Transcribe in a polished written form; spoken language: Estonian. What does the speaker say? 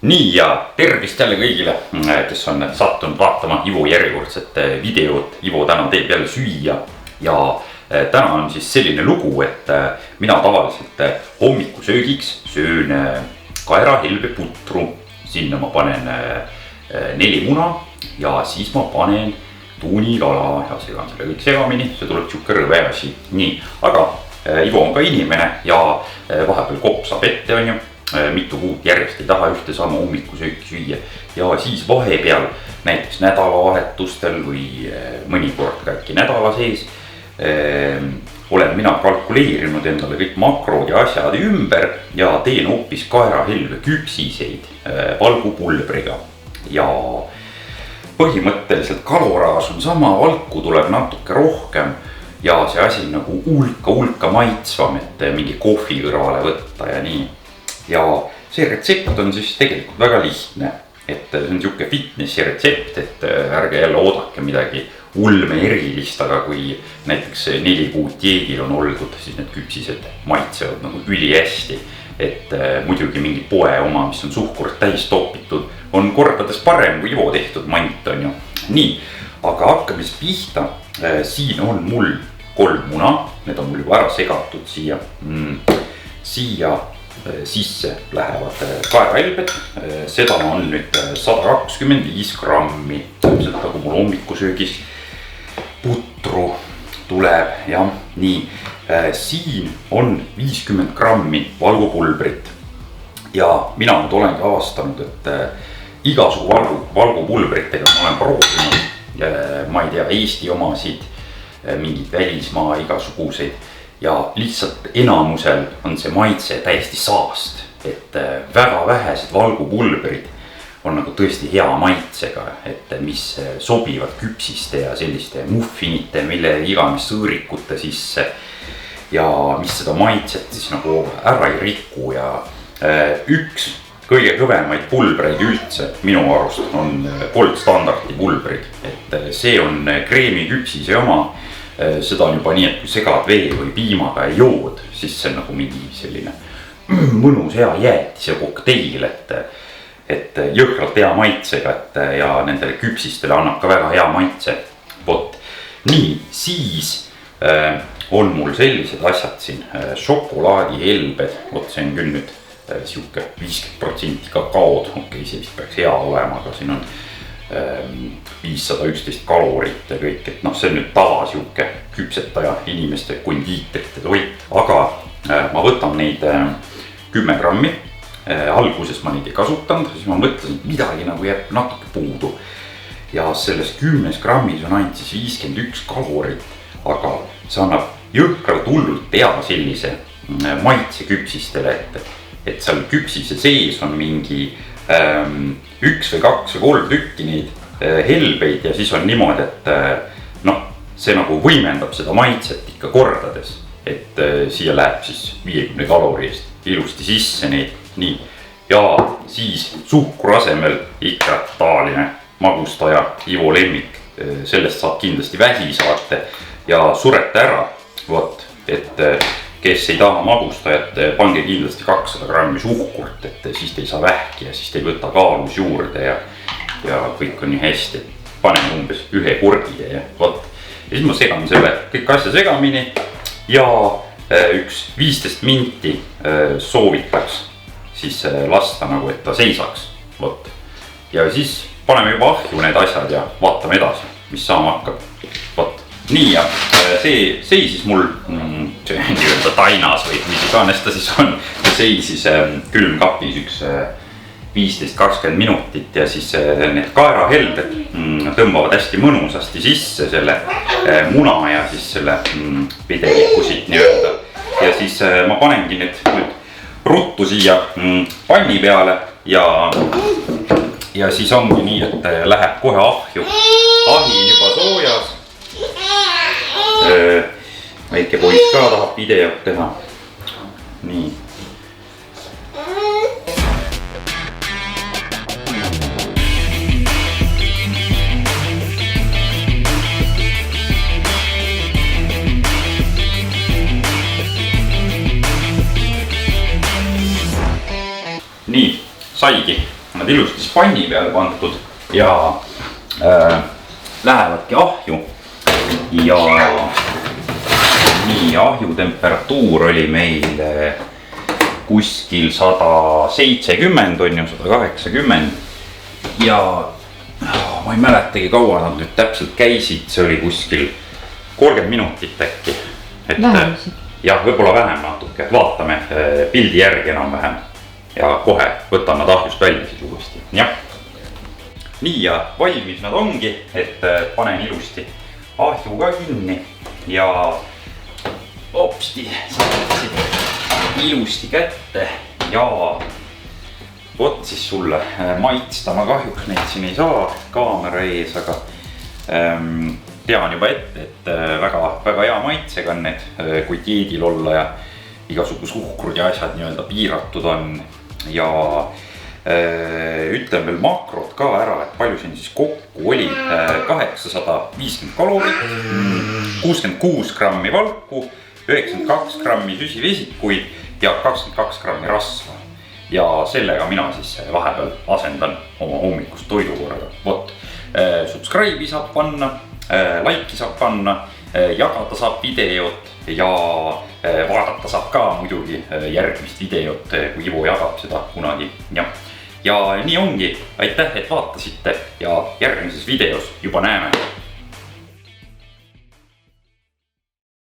Nii ja tervist jälle kõigile, kes on sattunud vaatama Ivo järjekordset videot. Ivo täna teeb jälle süüa ja täna on siis selline lugu, et mina tavaliselt hommikusöögiks söön kaerahelbe putru. Sinna ma panen 4 muna ja siis ma panen tuunikala ja segan selle kõik segamini. See tuleb siuke rõve asi. Nii, aga Ivo on ka inimene ja vahepeal kopsab ette, on ju. Mitu kuud järjest ei taha ühte sama hommikusööki süüa ja siis vahepeal näiteks nädalavahetustel või mõnikord ka äkki nädala sees olen mina kalkuleerinud endale kõik makrod ja asjad ümber ja teen hoopis kaerahelve küpsiseid valgupulbriga ja põhimõtteliselt kaloraaž on sama, valku tuleb natuke rohkem ja see asi nagu hulka maitsvam, et mingi kohvi kõrvale võtta ja nii. Ja see retsept on siis tegelikult väga lihtne, et see on siuke fitnessi retsept, et ärge jälle oodake midagi ulme erilist, aga kui näiteks 4 kuud dieedil on oldud, siis need küpsised maitsevad nagu üli hästi. Et muidugi mingi poe oma, mis on suhkurt täis topitud, on kordades parem kui Ivo tehtud mant, on ju. Nii, aga hakkame siis pihta. Siin on mul 3 muna, need on mul juba ära segatud siia. Siia sisse lähevad kaerahelbed, seda on nüüd 125 grammi, täpselt nagu mul hommikusöögis putru tuleb ja nii. Siin on 50 grammi valgupulbrit ja mina nüüd olengi avastanud, et igasugu valgupulbritega ma olen proovinud, ma ei tea, Eesti omasid, mingid välismaa igasuguseid. Ja lihtsalt enamusel on see maitse täiesti saast, et väga vähesed valgupulbrid on nagu tõesti hea maitsega, et mis sobivad küpsiste ja selliste muffinite, mille iganes sõõrikute sisse ja mis seda maitset siis nagu ära ei riku ja üks kõige kõvemaid pulbreid üldse minu arust on Gold Standardi pulbrid, et see on kreemiküpsise oma. Seda on juba nii, et kui segad vee või piimaga ja jood, siis see on nagu mingi selline mõnus hea jäätis ja kokteil, et jõhkralt hea maitsega, et ja nendele küpsistele annab ka väga hea maitse. Vot, nii, siis on mul sellised asjad siin, šokolaadihelbed, vot see on küll nüüd siuke 50% kakaod, okei, see vist peaks hea olema, aga siin on 511 kalorit ja kõik, et see on nüüd tava siuke küpsetaja inimeste kondiitrite toit, aga ma võtan neid 10 grammi. Alguses ma neid ei kasutanud, siis ma mõtlesin, et midagi nagu jääb natuke puudu ja selles 10 grammis on ainult siis 51 kalorit, aga see annab jõhkralt hullult hea sellise maitse küpsistele, et seal küpsise sees on mingi 1 või 2 või 3 tükki neid helbeid ja siis on niimoodi, et see nagu võimendab seda maitset ikka kordades, et siia läheb siis 50 kalori eest ilusti sisse neid, nii. Ja siis suhkru asemel ikka taaline magustaja, Ivo lemmik, sellest saab kindlasti vähi saate ja surete ära, vot, et kes ei taha magustajat, pange kindlasti 200 grammi suhkurt, et siis te ei saa vähki ja siis te ei võta kaalus juurde ja kõik on nii hästi. Panen umbes 1 korgi ja vot. Ja siis ma segan selle kõik asja segamini ja üks 15 minti soovitaks siis lasta nagu, et ta seisaks. Vot. Ja siis paneme juba ahju need asjad ja vaatame edasi, mis saama hakkab. Vot. Nii ja see seisis mul nii-öelda tainas või mis iganes ta siis on. See seisis külmkapis üks 15-20 minutit ja siis need kaerahelbed tõmbavad hästi mõnusasti sisse selle muna ja siis selle pideliku siit nii-öelda. Ja siis ma panengi nüüd ruttu siia panni peale ja siis ongi nii, et läheb kohe ahju. Ahi on juba soojas. Väike poiss ka tahab videot teha. Nii. Nii, saigi nad ilusti spanni peale pandud ja lähevadki ahju. Ja nii, ahju temperatuur oli meil kuskil 170 on ju, 180 ja ma ei mäletagi, kaua nad nüüd täpselt käisid, see oli kuskil 30 minutit äkki. Jah, võib-olla vähem natuke, vaatame pildi järgi enam-vähem ja kohe võtan nad ahjust välja siis uuesti. Jah. Nii ja valmis nad ongi, et panen ilusti ahju ka kinni ja hopsti saad ilusti kätte ja vot siis sulle maitsta, ma kahjuks neid siin ei saa kaamera ees, aga tean juba ette, et väga hea maitsega on need, kui dieedil olla ja igasugu suhkrud ja asjad nii-öelda piiratud on. Ja ütlen veel makrod ka ära, et palju siin siis kokku oli. 850 kalorit, 66 grammi valku, 92 grammi süsivesikuid ja 22 grammi rasva. Ja sellega mina siis vahepeal asendan oma hommikust toidukorraga. Vot, subscribe'i saab panna, like'i saab panna, jagada saab videot ja vaadata saab ka muidugi järgmist videot, kui Ivo jagab seda kunagi. Ja nii ongi, aitäh, et vaatasite ja järgmises videos juba näeme.